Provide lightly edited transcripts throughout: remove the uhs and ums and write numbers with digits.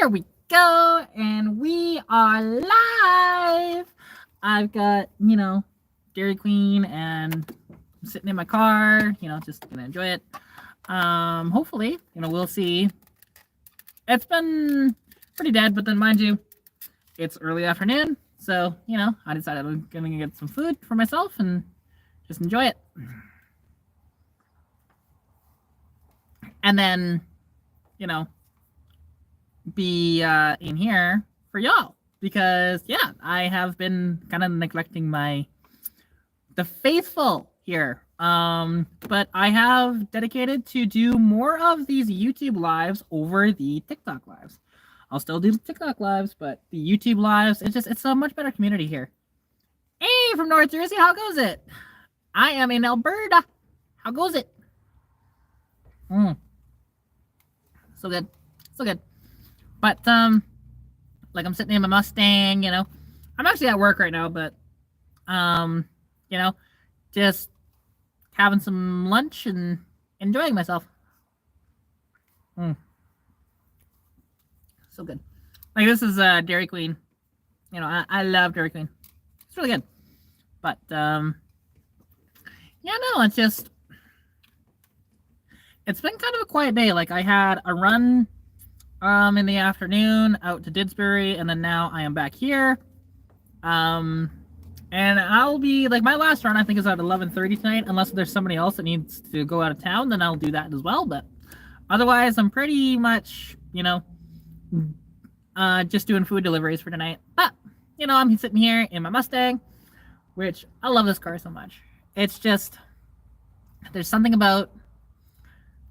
There we go, and we are live. I've got, Dairy Queen, and I'm sitting in my car, just gonna enjoy it. Hopefully, we'll see. It's been pretty dead, but then mind you, it's early afternoon, so, I decided I'm gonna get some food for myself and just enjoy it. And then, be in here for y'all, because I have been kind of neglecting the faithful here, but I have dedicated to do more of these YouTube lives over the TikTok lives. I'll still do the TikTok lives, but the YouTube lives, it's a much better community here. Hey, from North Jersey, how goes it? I am in Alberta. How goes it? So good, so good. But like, I'm sitting in my Mustang, I'm actually at work right now, but just having some lunch and enjoying myself. So good. Like, this is Dairy Queen. I love Dairy Queen. It's really good. But it's been kind of a quiet day. Like, I had a run in the afternoon out to Didsbury, and then now I am back here. And I'll be, like, my last run I think is at 11:30 tonight, unless there's somebody else that needs to go out of town, then I'll do that as well. But otherwise, I'm pretty much, just doing food deliveries for tonight. But I'm sitting here in my Mustang, which I love this car so much. It's just, there's something about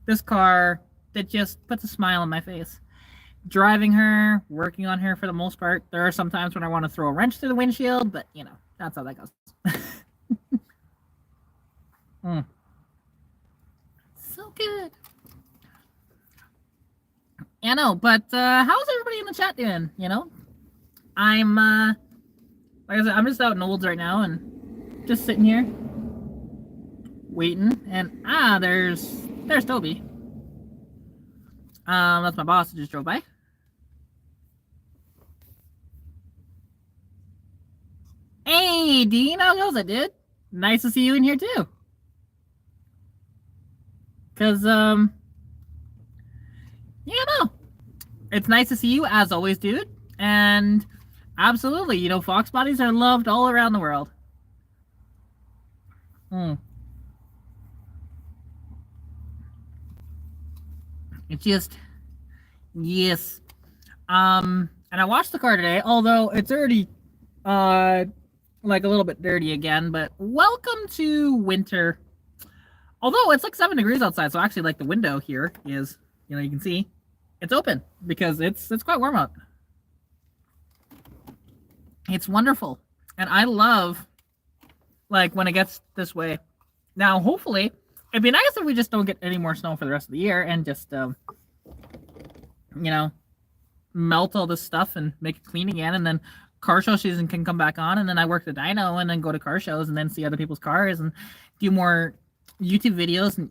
this car that just puts a smile on my face. Driving her, working on her for the most part. There are some times when I want to throw a wrench through the windshield, but that's how that goes. So good. But how's everybody in the chat doing? I'm like I said, I'm just out in Olds right now and just sitting here waiting, and there's Toby. That's my boss who just drove by. Hey, Dean, how goes it, dude? Nice to see you in here too. Cause it's nice to see you as always, dude. And absolutely, Fox bodies are loved all around the world. It's just, yes. And I washed the car today, although it's already like a little bit dirty again. But welcome to winter. Although it's like 7 degrees outside, so actually, like, the window here is, you can see it's open because it's quite warm out. It's wonderful, and I love, like, when it gets this way. Now, hopefully, it'd be nice if we just don't get any more snow for the rest of the year and just, melt all this stuff and make it clean again, and then car show season can come back on, and then I work the dyno and then go to car shows and then see other people's cars and do more YouTube videos, and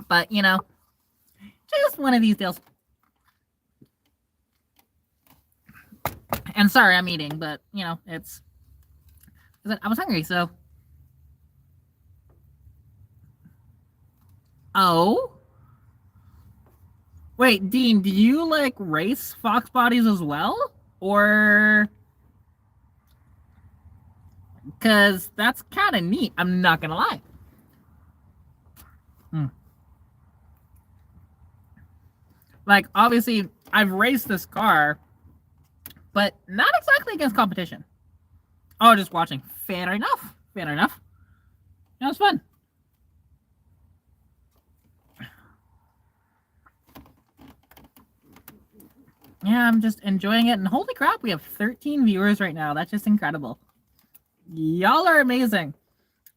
But, just one of these deals. And sorry, I'm eating, but, it's... I was hungry, so... Oh? Wait, Dean, do you, like, race Fox bodies as well? Or... Because that's kind of neat, I'm not gonna lie. Like, obviously, I've raced this car, but not exactly against competition. Oh, just watching. Fair enough. Fair enough. That was fun. Yeah, I'm just enjoying it. And holy crap, we have 13 viewers right now. That's just incredible. Y'all are amazing.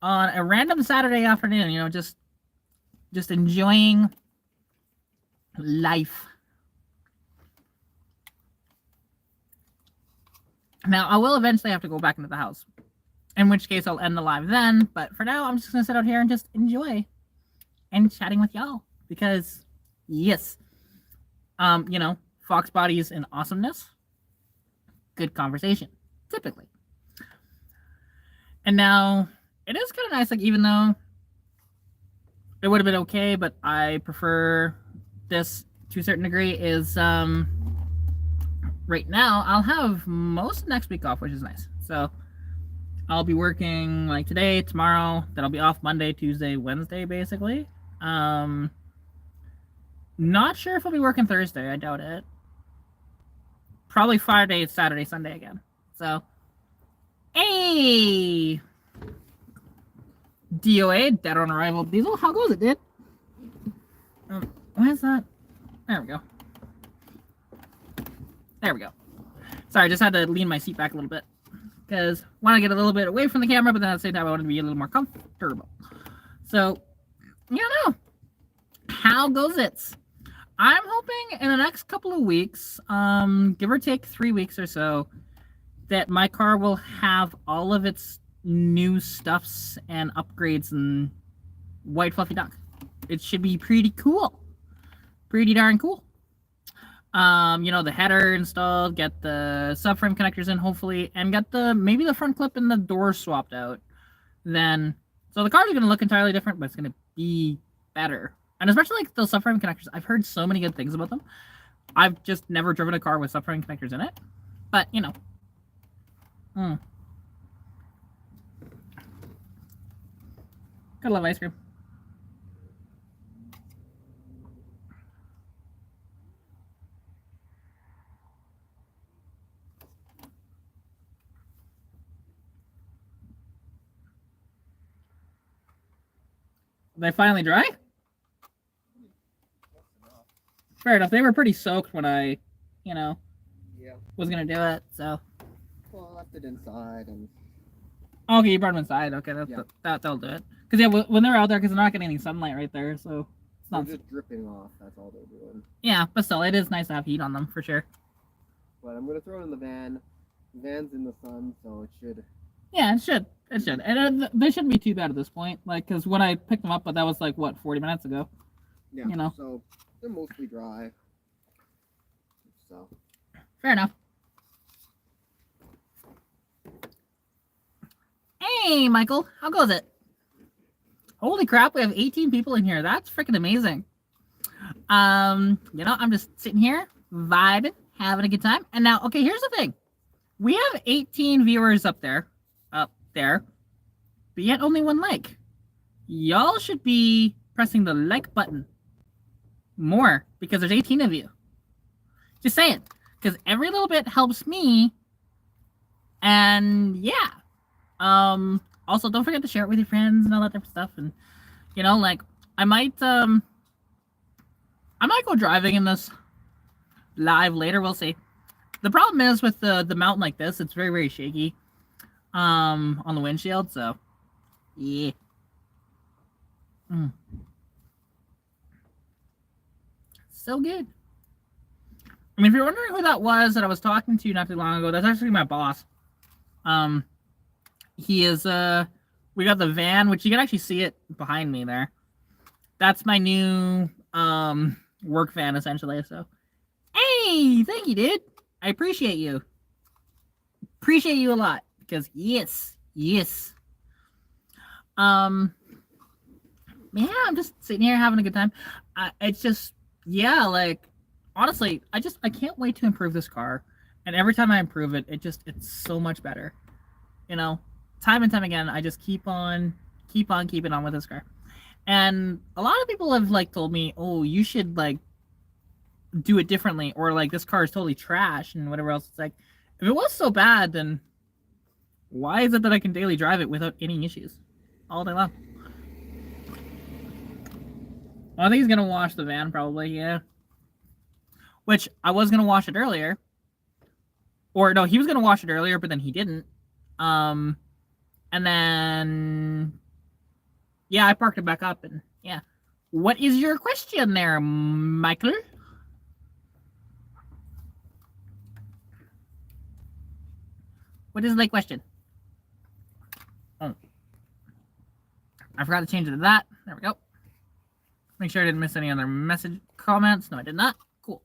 On a random Saturday afternoon, just enjoying life. Now, I will eventually have to go back into the house in which case I'll end the live then. But for now, I'm just gonna sit out here and just enjoy and chatting with y'all because yes, Fox bodies and awesomeness, good conversation, typically. And now it is kind of nice, like even though it would have been okay, but I prefer this to a certain degree. Is right now I'll have most of next week off, which is nice. So I'll be working like today, tomorrow. Then I'll be off Monday, Tuesday, Wednesday, basically. Not sure if I'll be working Thursday. I doubt it. Probably Friday, Saturday, Sunday again. So, hey, DOA, dead on arrival. Diesel, how goes it, dude? Why is that? There we go. There we go. Sorry, I just had to lean my seat back a little bit because I want to get a little bit away from the camera, but then at the same time I want to be a little more comfortable. So, no. How goes it? I'm hoping in the next couple of weeks, give or take 3 weeks or so, that my car will have all of its new stuffs and upgrades and white fluffy duck. It should be pretty cool. Pretty darn cool. The header installed, get the subframe connectors in hopefully, and get maybe the front clip and the doors swapped out. Then, so the cars are going to look entirely different, but it's going to be better. And especially like those subframe connectors, I've heard so many good things about them. I've just never driven a car with subframe connectors in it, but gotta love ice cream. They finally dry? Fair enough. They were pretty soaked when I, was gonna do it. So. Well, I left it inside and. Okay, you brought them inside. Okay, that'll do it. Because when they're out there, because they're not getting any sunlight right there, so it's not just dripping off. That's all they're doing. Yeah, but still, it is nice to have heat on them for sure. But I'm gonna throw it in the van. The van's in the sun, so it should. Yeah, it should. It should, and they shouldn't be too bad at this point. Like, because when I picked them up, but that was like what 40 minutes ago. Yeah. So they're mostly dry. So. Fair enough. Hey, Michael, how goes it? Holy crap, we have 18 people in here. That's freaking amazing. I'm just sitting here, vibing, having a good time. And now, okay, here's the thing. We have 18 viewers up there, but yet only 1 like. Y'all should be pressing the like button more because there's 18 of you. Just saying, because every little bit helps me. And yeah. Also, don't forget to share it with your friends and all that type of stuff. And I might go driving in this live later. We'll see. The problem is with the mount like this, it's very, very shaky on the windshield. So yeah. So good. I mean, if you're wondering who that was that I was talking to not too long ago, that's actually my boss. He is we got the van, which you can actually see it behind me there. That's my new work van essentially. So hey, thank you, dude. I appreciate you. Appreciate you a lot because yes. Man, I'm just sitting here having a good time. It's just like honestly, I can't wait to improve this car. And every time I improve it, it's so much better. Time and time again, I just keep on keeping on with this car. And a lot of people have told me, oh, you should do it differently, or this car is totally trash and whatever else. It's like, if it was so bad, then why is it that I can daily drive it without any issues all day long? Well, I think he's gonna wash the van probably, yeah. Which I was gonna wash it earlier. Or no, he was gonna wash it earlier, but then he didn't. And then yeah, I parked it back up and yeah. What is your question there, Michael? What is the question? I forgot to change it to that. There we go. Make sure I didn't miss any other message comments. No, I did not. Cool.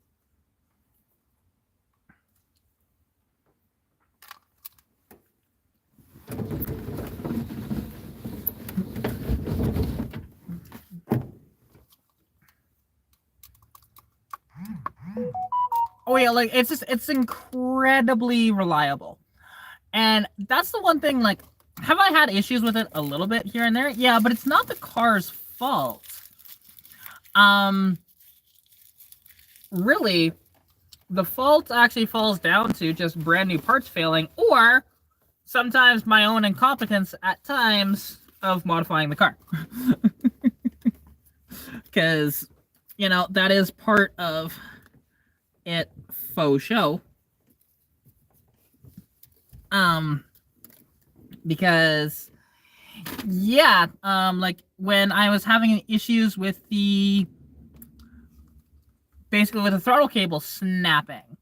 Oh yeah, like it's incredibly reliable. And that's the one thing, like, have I had issues with it a little bit here and there? Yeah, but it's not the car's fault. Really, the fault actually falls down to just brand new parts failing, or sometimes my own incompetence at times of modifying the car. Because, you know, that is part of it faux show. Because yeah, like when I was having issues with the throttle cable snapping,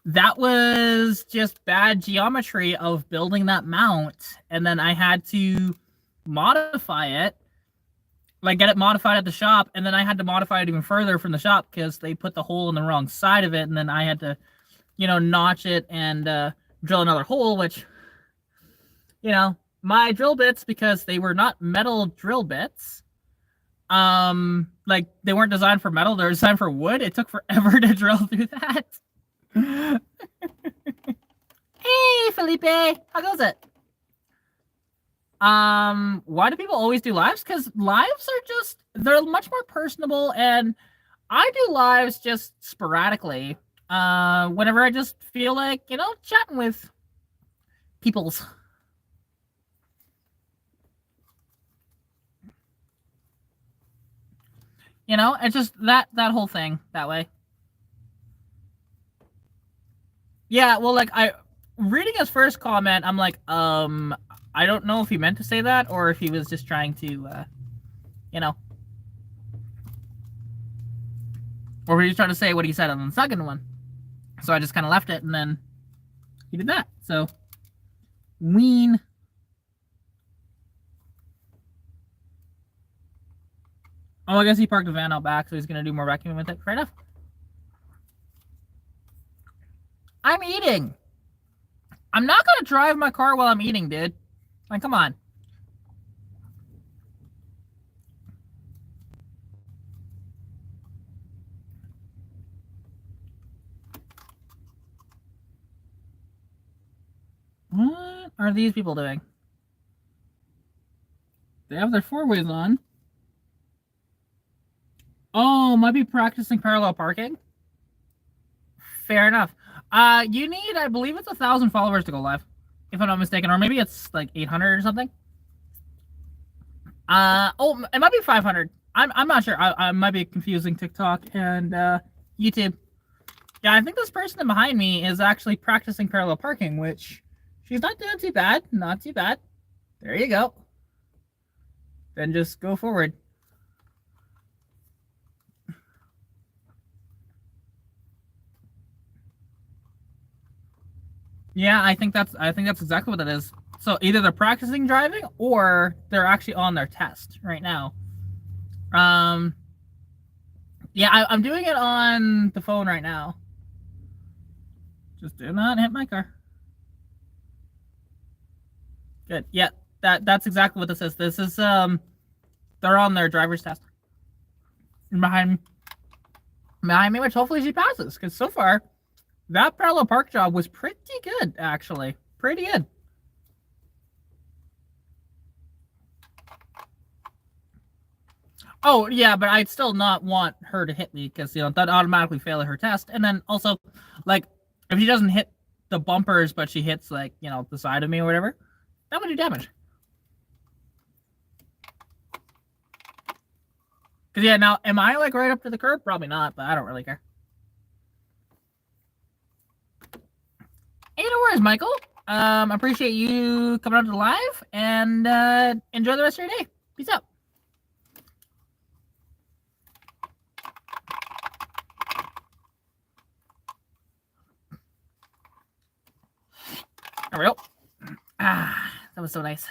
that was just bad geometry of building that mount, and then I had to modify it, like get it modified at the shop, and then I had to modify it even further from the shop because they put the hole in the wrong side of it, and then I had to, you know, notch it and drill another hole, which, you know, my drill bits, because they were not metal drill bits, like they weren't designed for metal, they're designed for wood. It took forever to drill through that. Hey Felipe, how goes it? Why do people always do lives? Because lives are just, they're much more personable, and I do lives just sporadically, whenever I just feel like, you know, chatting with peoples. You know, it's just that whole thing that way. Yeah, well, like, reading his first comment, I'm like, I don't know if he meant to say that or if he was just trying to, you know, or he was trying to say what he said on the second one. So I just kind of left it, and then he did that. So, ween. Oh, I guess he parked the van out back, so he's gonna do more vacuuming with it. Fair enough. I'm eating. I'm not gonna drive my car while I'm eating, dude. Like, come on. What are these people doing? They have their four-ways on. Oh, might be practicing parallel parking. Fair enough. You need, I believe it's 1,000 followers to go live, if I'm not mistaken, or maybe it's like 800 or something. Oh, it might be 500. I'm not sure. I might be confusing TikTok and YouTube. Yeah, I think this person behind me is actually practicing parallel parking, which she's not doing too bad. Not too bad. There you go. Then just go forward. Yeah, I think that's exactly what it is. So either they're practicing driving or they're actually on their test right now. Yeah, I'm doing it on the phone right now. Just do not hit my car. Good. Yeah, that's exactly what this is. This is they're on their driver's test. And behind me, which hopefully she passes, because so far that parallel park job was pretty good, actually. Pretty good. Oh, yeah, but I'd still not want her to hit me, because, you know, that automatically failed her test. And then also, like, if she doesn't hit the bumpers, but she hits, like, you know, the side of me or whatever, that would do damage. Because, yeah, now, am I, like, right up to the curb? Probably not, but I don't really care. Hey, no worries, Michael. Appreciate you coming on to the live, and enjoy the rest of your day. Peace out. There we go. Ah, that was so nice.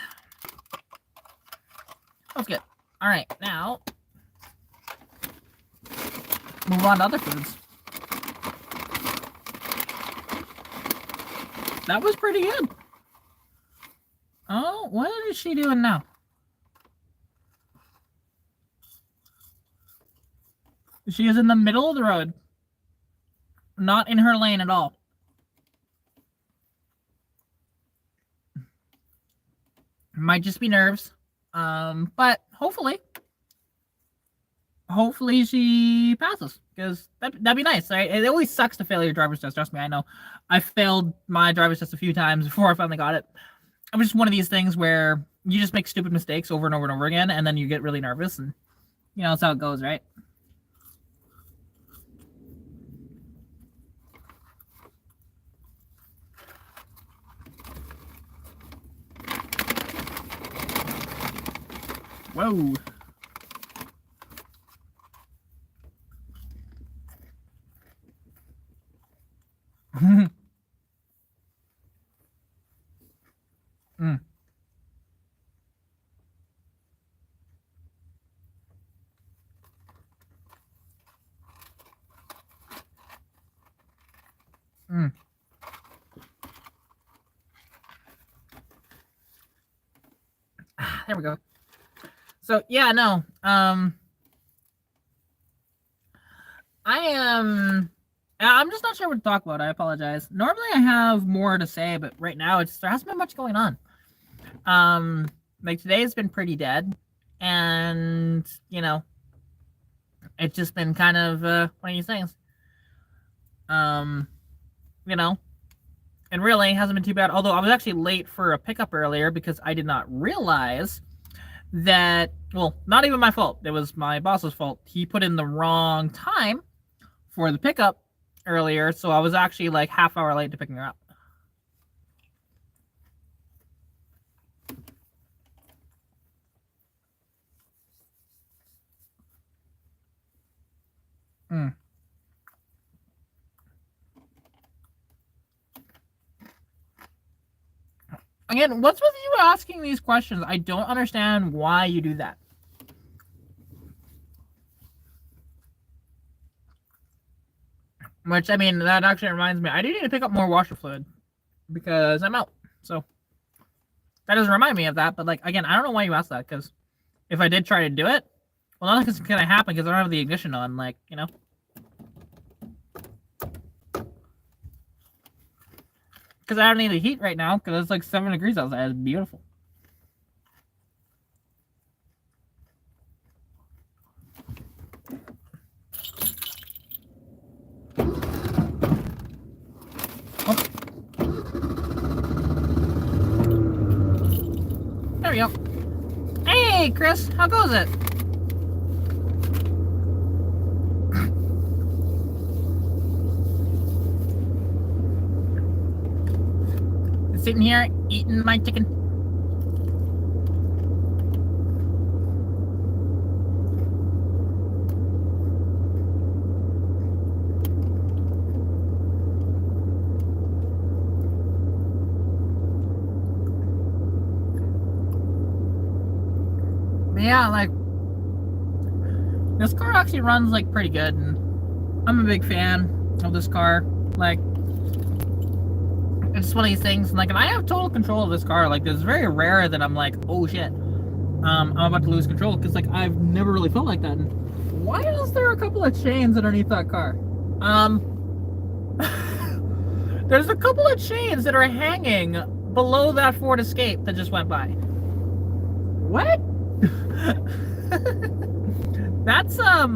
That's good. All right, now move on to other foods. That was pretty good. Oh, what is she doing now? She is in the middle of the road. Not in her lane at all. Might just be nerves. But hopefully she passes, because that'd be nice, right? It always sucks to fail your driver's test. Trust me, I know. I failed my driver's test a few times before I finally got it. It was just one of these things where you just make stupid mistakes over and over and over again, and then you get really nervous, and that's how it goes, right? Whoa. Mm. Mm. There we go. So yeah, no. I'm just not sure what to talk about. I apologize. Normally I have more to say, but right now there hasn't been much going on. Like today has been pretty dead, and it's just been kind of one of these things. It really hasn't been too bad. Although I was actually late for a pickup earlier because I did not realize that, well, not even my fault. It was my boss's fault. He put in the wrong time for the pickup earlier, so I was actually like half hour late to picking her up. Mm. Again, what's with you asking these questions? I don't understand why you do that. Which, I mean, that actually reminds me, I do need to pick up more washer fluid because I'm out. So that doesn't remind me of that. But like, again, I don't know why you asked that, because if I did try to do it, well, nothing's gonna happen because I don't have the ignition on. Like, because I don't need the heat right now because it's like 7 degrees outside. It's beautiful. There we go. Hey, Chris, how goes it? Sitting here eating my chicken. Yeah, like, this car actually runs like pretty good, and I'm a big fan of this car. Like, it's one of these things, like, and I have total control of this car. Like, it's very rare that I'm like, oh shit, I'm about to lose control, because like I've never really felt like that. And why is there a couple of chains underneath that car? There's a couple of chains that are hanging below that Ford Escape that just went by. What? That's I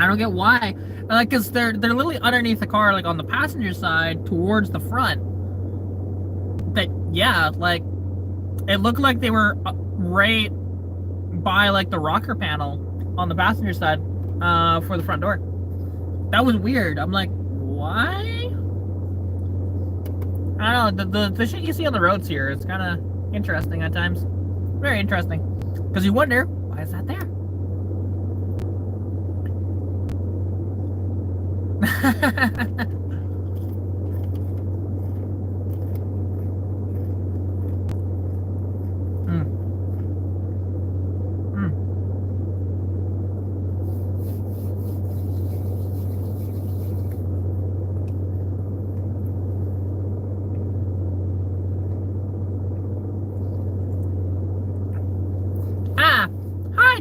don't get why. Like, cause they're literally underneath the car, like on the passenger side towards the front. But yeah, like, it looked like they were right by like the rocker panel on the passenger side for the front door. That was weird. I'm like, why? I don't know. The shit you see on the roads here is kind of interesting at times. Very interesting. Because you wonder, why is that there?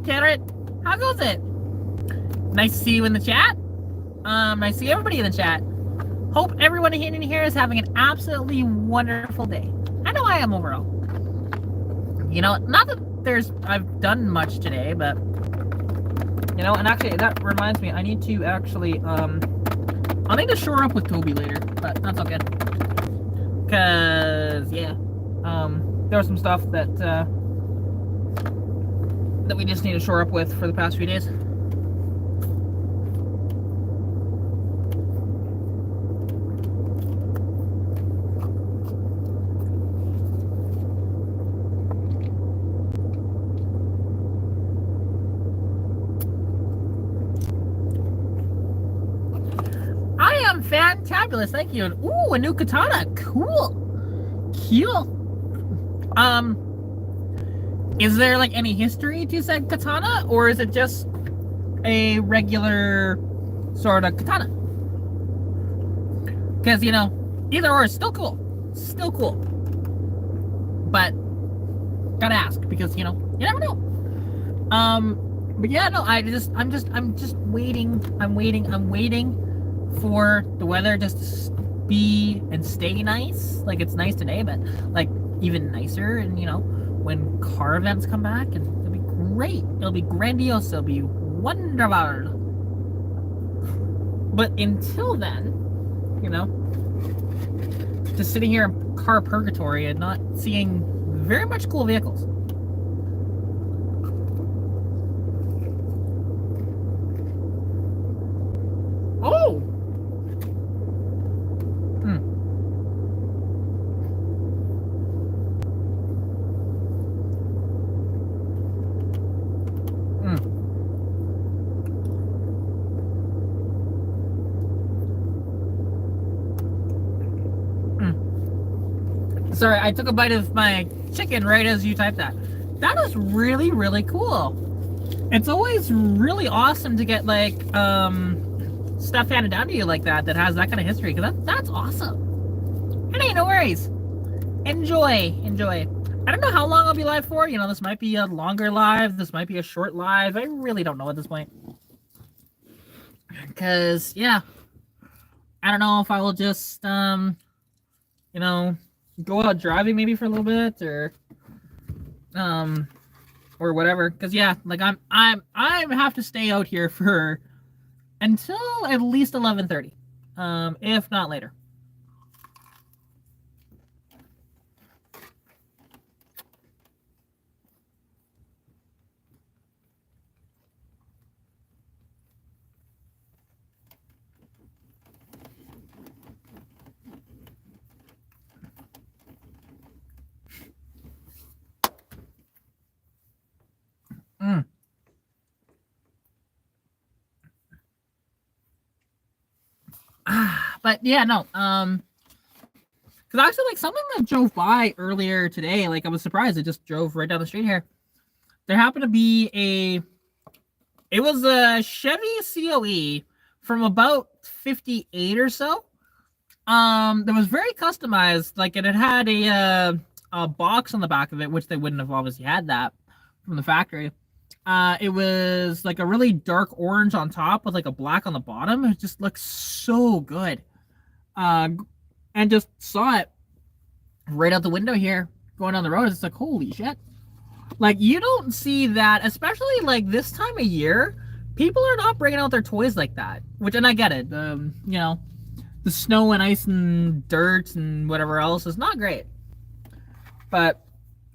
Katarina. How goes it? Nice to see you in the chat. Nice to see everybody in the chat. Hope everyone in here is having an absolutely wonderful day. I know I am overall. You know, not that I've done much today, but you know, and actually that reminds me, I need to actually I'll need to shore up with Toby later, but that's okay. Cause yeah, there was some stuff that that we just need to shore up with for the past few days. I am fantabulous, thank you. Ooh, a new katana, cool. Is there like any history to said katana, or is it just a regular sort of katana? Because, you know, either or is still cool. Still cool. But gotta ask, because, you know, you never know. But yeah, no, I'm just waiting. I'm waiting for the weather just to be and stay nice. Like, it's nice today, but like even nicer, and you know, when car events come back, and it'll be great. It'll be grandiose. It'll be wonderful. But until then, you know, just sitting here in car purgatory and not seeing very much cool vehicles. Oh! Sorry, I took a bite of my chicken right as you typed that. That is really, really cool. It's always really awesome to get like stuff handed down to you like that has that kind of history, because that's awesome. Hey, no worries. Enjoy. I don't know how long I'll be live for. You know, this might be a longer live. This might be a short live. I really don't know at this point. Because, yeah. I don't know if I will just, you know, go out driving maybe for a little bit, or whatever. Because, yeah, like I have to stay out here for until at least 11:30, if not later. But yeah, no, because actually, like, something that drove by earlier today, like, I was surprised, it just drove right down the street here. There happened to be it was a Chevy COE from about 58 or so. That was very customized. Like, it had a box on the back of it, which they wouldn't have obviously had that from the factory. It was like a really dark orange on top with like a black on the bottom. It just looks so good. And just saw it right out the window here going down the road. It's like, holy shit. Like, you don't see that, especially like this time of year. People are not bringing out their toys like that, which, and I get it. You know, the snow and ice and dirt and whatever else is not great. But,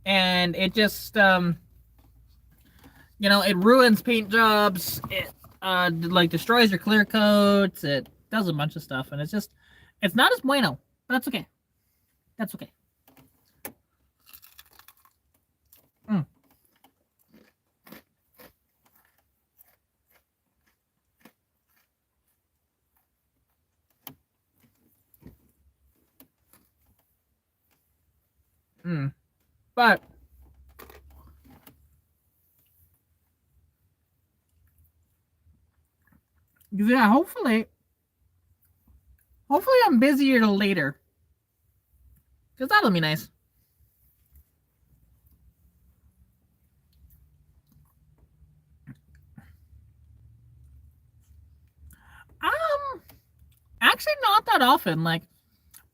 and it just, you know, it ruins paint jobs. It, like, destroys your clear coats. It does a bunch of stuff, and it's just, it's not as bueno, but that's okay. That's okay. But yeah, hopefully I'm busier later, because that'll be nice. actually not that often. Like,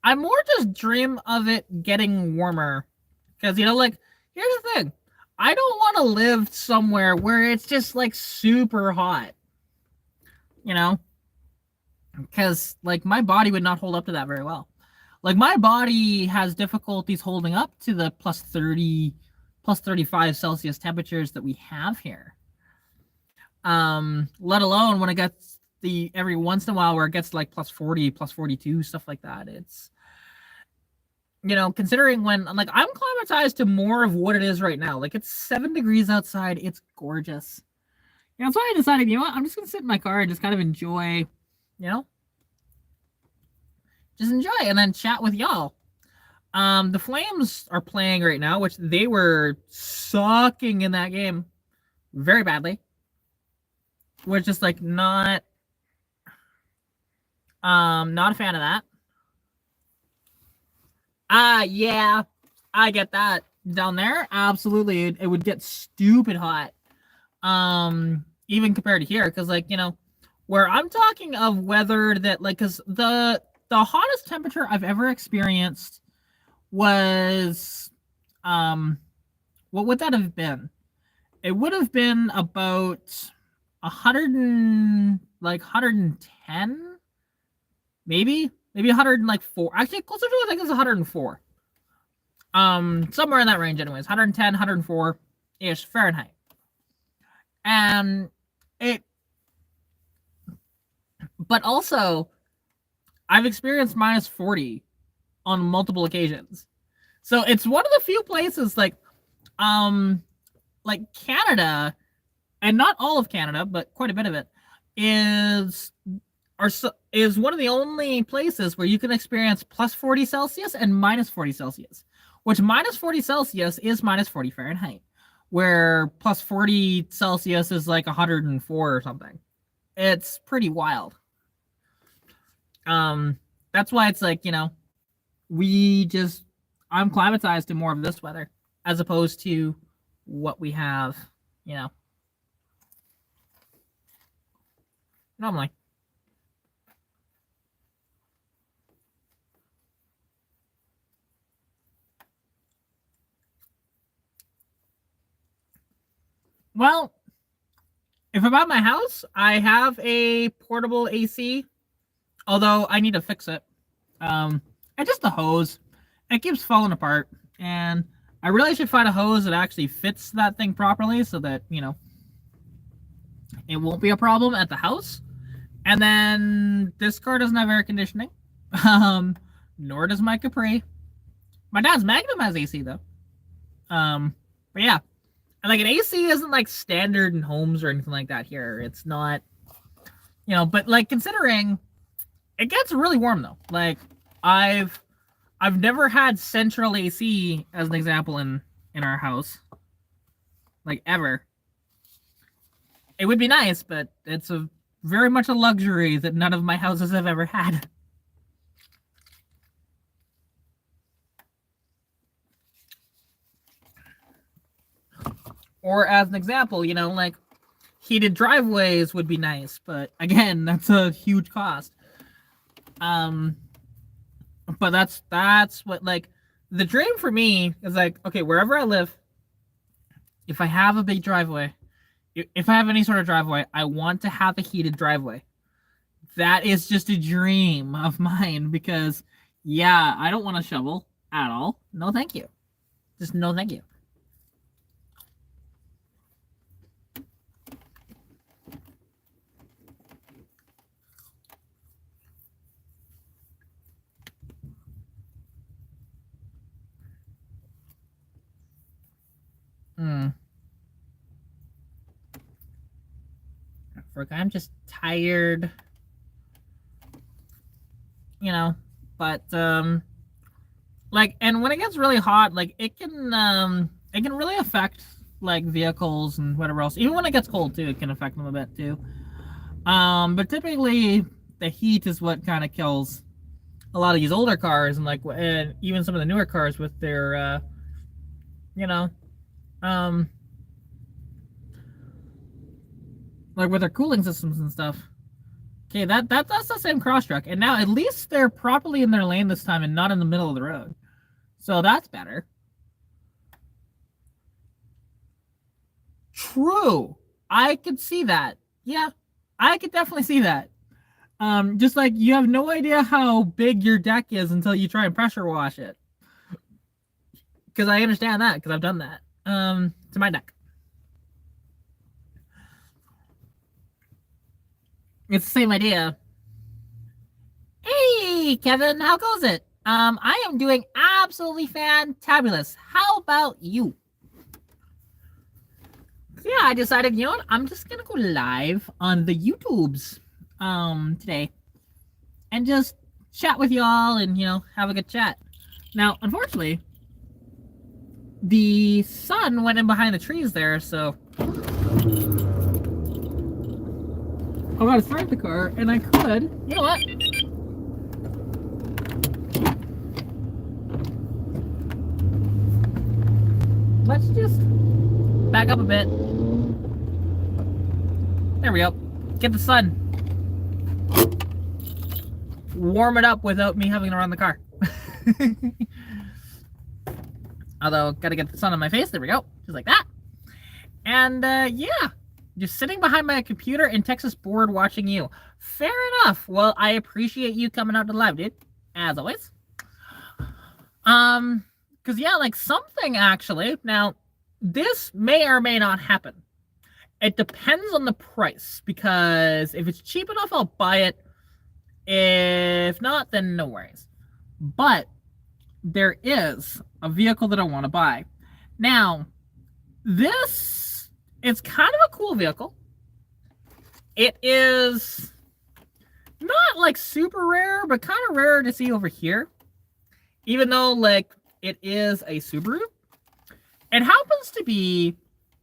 I more just dream of it getting warmer. Because, like, here's the thing. I don't want to live somewhere where it's just, like, super hot. Because, like, my body would not hold up to that very well. Like, my body has difficulties holding up to the plus 30, plus 35 Celsius temperatures that we have here. Let alone when it gets every once in a while where it gets like plus 40, plus 42, stuff like that. It's, considering when, like, I'm climatized to more of what it is right now. Like, it's 7 degrees outside. It's gorgeous. That's why I decided, I'm just going to sit in my car and just kind of enjoy, just enjoy and then chat with y'all. The Flames are playing right now, which they were sucking in that game very badly. We're just like not a fan of that. Yeah, I get that. Down there, absolutely, it would get stupid hot. Even compared to here, because like, where I'm talking of weather that, like, because the hottest temperature I've ever experienced was, what would that have been? It would have been about 110, maybe 104. Actually, closer to, I think it's 104. Somewhere in that range, anyways. 110, 104 ish Fahrenheit. And but also, I've experienced minus 40 on multiple occasions. So it's one of the few places like Canada, and not all of Canada, but quite a bit of it, is one of the only places where you can experience plus 40 Celsius and minus 40 Celsius, which minus 40 Celsius is minus 40 Fahrenheit, where plus 40 Celsius is like 104 or something. It's pretty wild. That's why it's like, I'm climatized to more of this weather as opposed to what we have, normally. Well, if I'm at my house, I have a portable AC, although I need to fix it. And just the hose, it keeps falling apart, and I really should find a hose that actually fits that thing properly so that, it won't be a problem at the house. And then this car doesn't have air conditioning, nor does my Capri. My dad's Magnum has AC though. But yeah, and like an AC isn't like standard in homes or anything like that here. It's not, but like considering it gets really warm though. Like I've never had central AC as an example in our house, like ever. It would be nice, but it's very much a luxury that none of my houses have ever had. Or as an example, like heated driveways would be nice, but again, that's a huge cost. But that's what, like, the dream for me is like, okay, wherever I live, if I have a big driveway, if I have any sort of driveway, I want to have a heated driveway. That is just a dream of mine because, yeah, I don't want to shovel at all. No, thank you. Just no, thank you. I'm just tired, but like, and when it gets really hot, like it can really affect like vehicles and whatever else. Even when it gets cold too, it can affect them a bit too. But typically the heat is what kind of kills a lot of these older cars, and like, and even some of the newer cars with their like with their cooling systems and stuff, Okay, that's the same cross truck, and now at least they're properly in their lane this time and not in the middle of the road. So that's better. True. I could see that. Yeah, I could definitely see that. Just like you have no idea how big your deck is until you try and pressure wash it. Because I understand that, because I've done that. To my deck. It's the same idea. Hey, Kevin, how goes it? I am doing absolutely fantabulous. How about you? Yeah, I decided, you know what? I'm just gonna go live on the YouTubes today and just chat with y'all and, you know, have a good chat. Now, unfortunately, the sun went in behind the trees there, so I gotta start the car, and I could, you know what? Let's just back up a bit. There we go. Get the sun. Warm it up without me having to run the car. Although, gotta get the sun on my face. There we go. Just like that. And, yeah. Just sitting behind my computer in Texas bored watching you. Fair enough. Well, I appreciate you coming out to live, dude. As always. Because, yeah, like, something, actually. Now, this may or may not happen. It depends on the price. Because if it's cheap enough, I'll buy it. If not, then no worries. But there is a vehicle that I want to buy. Now, this is kind of a cool vehicle. It is not like super rare, but kind of rare to see over here. Even though like it is a Subaru. It happens to be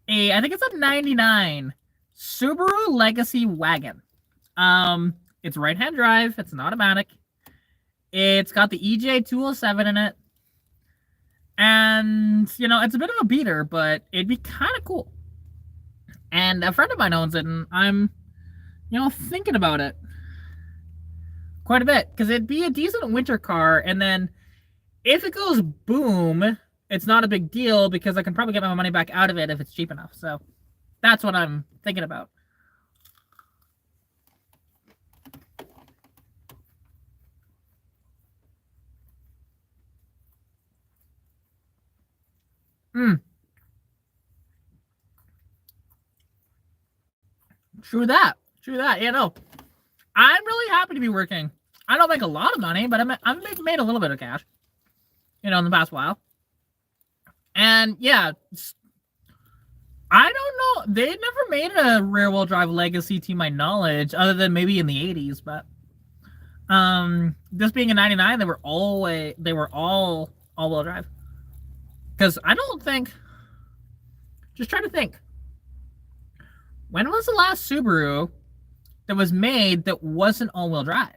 I think it's a 99 Subaru Legacy wagon. It's right-hand drive. It's an automatic. It's got the EJ207 in it. And, you know, it's a bit of a beater, but it'd be kind of cool. And a friend of mine owns it, and I'm, you know, thinking about it quite a bit. Because it'd be a decent winter car, and then if it goes boom, it's not a big deal because I can probably get my money back out of it if it's cheap enough. So that's what I'm thinking about. True that. True that. Yeah, no. I'm really happy to be working. I don't make a lot of money, but I've made a little bit of cash, you know, in the past while. And yeah, I don't know. They never made a rear-wheel drive Legacy to my knowledge, other than maybe in the 80s. But this being a 99, they were all all-wheel drive. Because I don't think. Just trying to think. When was the last Subaru that was made that wasn't all-wheel drive?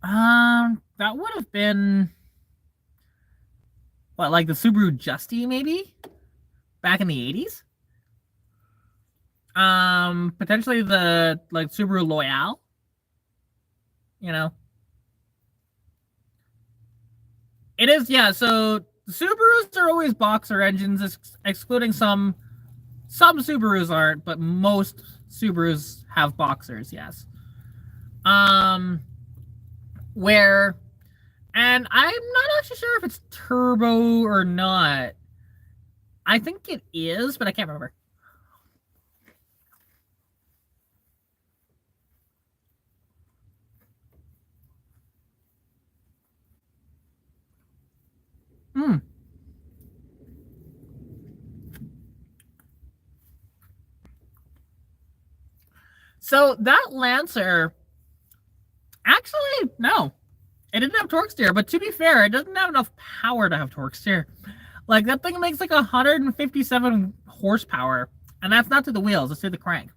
That would have been what, like the Subaru Justy, maybe? Back in the 80s? Potentially the like Subaru Loyale. You know. It is, yeah, so the Subarus are always boxer engines, excluding some Subarus aren't, but most Subarus have boxers, yes. And I'm not actually sure if it's turbo or not. I think it is, but I can't remember. So that Lancer, actually, no. It didn't have torque steer, but to be fair, it doesn't have enough power to have torque steer. Like, that thing makes like 157 horsepower, and that's not to the wheels, it's to the crank.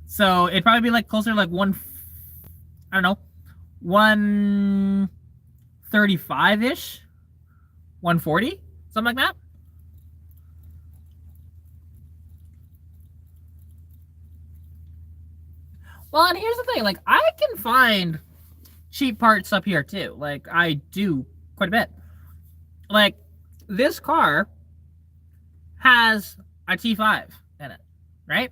So it'd probably be like closer to like 135-ish, 140, something like that. Well, and here's the thing, like, I can find cheap parts up here too. Like, I do quite a bit. Like, this car has a T5 in it, right?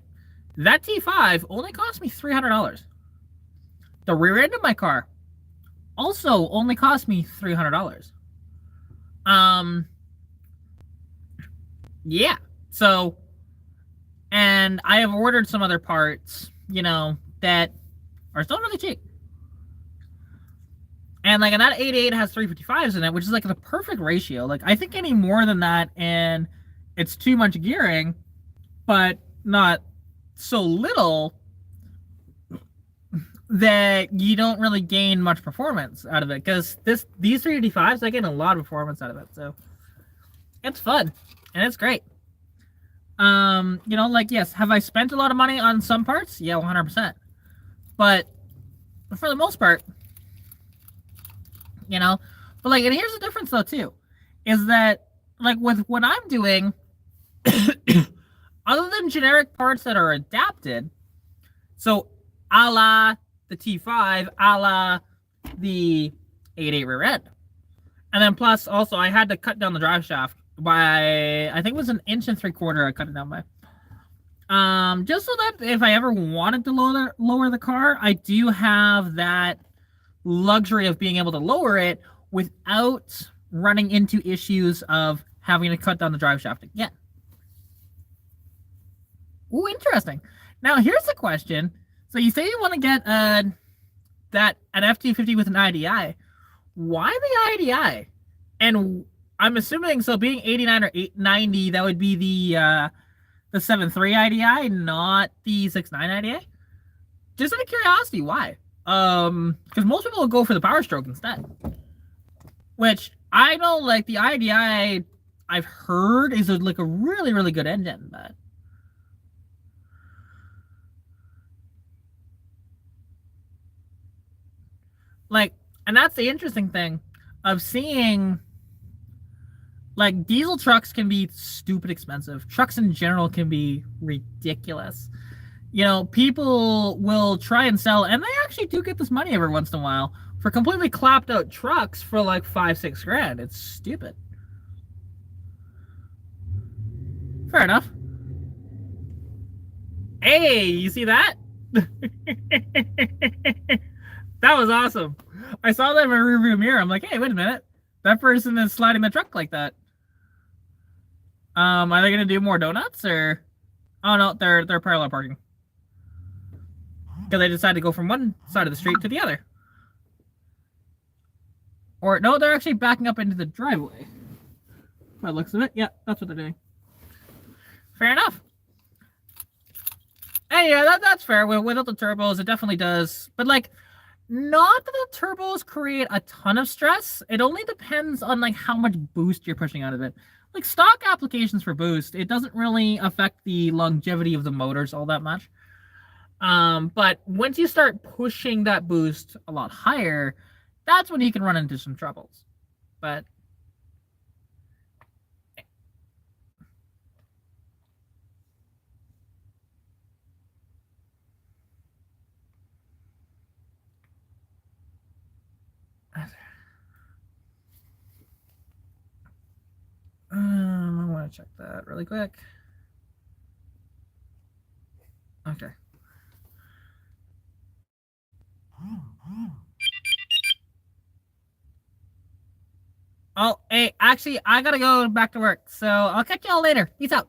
That T5 only cost me $300. The rear end of my car also only cost me $300. Yeah. So, and I have ordered some other parts, that are still really cheap. And like, and that 88 has 355s in it, which is like the perfect ratio. Like, I think any more than that, and it's too much gearing, but not so little that you don't really gain much performance out of it. Because these 385s, I get a lot of performance out of it. So it's fun and it's great. Like, yes, have I spent a lot of money on some parts? Yeah, 100%. But for the most part, but like, and here's the difference though too, is that like with what I'm doing, other than generic parts that are adapted, so a la the T5, a la the 88 rear end, and then plus also I had to cut down the drive shaft by, I think it was 1 3/4 inches. I cut it down by, just so that if I ever wanted to lower the car, I do have that luxury of being able to lower it without running into issues of having to cut down the drive shaft again. Ooh, interesting. Now here's the question. So you say you want to get an F-250 with an IDI. Why the IDI? And I'm assuming, so being 89 or 90, that would be the 7.3 IDI, not the 6.9 IDI. Just out of curiosity, why? Because most people will go for the Power Stroke instead. Which I know, like, the IDI I've heard is like a really, really good engine, but like, and that's the interesting thing of seeing, like, diesel trucks can be stupid expensive. Trucks in general can be ridiculous. People will try and sell, and they actually do get this money every once in a while for completely clapped out trucks for like 5-6 grand. It's stupid. Fair enough. Hey, you see that? That was awesome. I saw that in my rearview mirror. I'm like, hey, wait a minute. That person is sliding the truck like that. Are they gonna do more donuts, or? Oh no, they're parallel parking. Because they decided to go from one side of the street to the other. Or no, they're actually backing up into the driveway. By the looks of it, yeah, that's what they're doing. Fair enough. And yeah, that's fair. Without the turbos, it definitely does. But like, not that the turbos create a ton of stress. It only depends on like how much boost you're pushing out of it. Like, stock applications for boost, it doesn't really affect the longevity of the motors all that much. But once you start pushing that boost a lot higher, that's when you can run into some troubles. But I want to check that really quick. Okay. Oh, hey, actually, I gotta go back to work, so I'll catch y'all later. Peace out.